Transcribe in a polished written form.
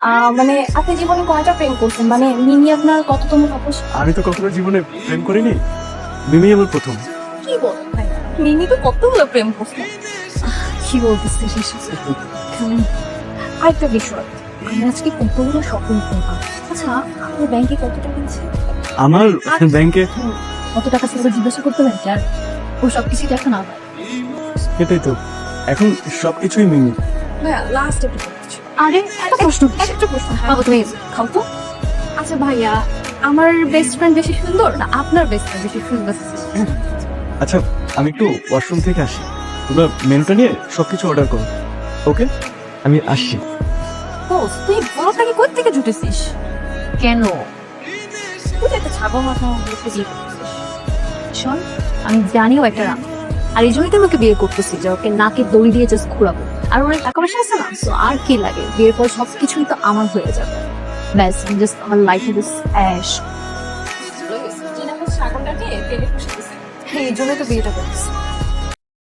মানে আপনি জীবনে কয়টা প্রেম করছেন? মানে মিনি আপনার কততম তাপস? আমি তো কখনো জীবনে প্রেম করিনি, মিমি আমার প্রথম। কি বলেন ভাই? মিনি তো কতগুলো প্রেম করছেন। কি বলতেছিস এসব? আরেকটা বিষয়, আমি আজকে কতগুলো শপিং করলাম। আচ্ছা, আপনার ব্যাংকে কত টাকা আছে? আমার ব্যাংকে কত টাকা ছিল জিজ্ঞাসা করতে পারি আর ও সবকিছু দেখা না হয়। এটাই তো, এখন সবকিছুই মিমি। ভাইয়া লাস্ট একটা প্রশ্ন। আরে একটা প্রশ্ন, একটা প্রশ্ন। বাবা তুমি খাও তো। আচ্ছা ভাইয়া, আমার বেস্ট ফ্রেন্ড বেশি সুন্দর না আপনার বেস্ট ফ্রেন্ড বেশি সুন্দর? আচ্ছা, আমি একটু ওয়াশরুম থেকে আসি, তোমরা মেনুটা নিয়ে সবকিছু অর্ডার করো। ওকে, আমি আসছি। দোস্ত, তুই বড়টাকে কই থেকে জুটেছিস? কেন? তুই তো একটা ছাগল মাথা বলতে বিয়ে করতেছিস। শোন, আমি জানিও একটা রাম, আর এই জন্যই তো আমাকে বিয়ে করতেছি যে ওকে নাকে দড়ি দিয়ে জাস্ট ঘোরাবো। আর অনেক টাকা পয়সা আছে না, তো আর কি লাগে, বিয়ের পর সবকিছুই তো আমার হয়ে যাবে। ব্যাস, জাস্ট আমার লাইফে জাস্ট অ্যাশ। ছাগলটাকে পেটে পুষে দিছে, এই জন্যই তো বিয়েটা করতেছি।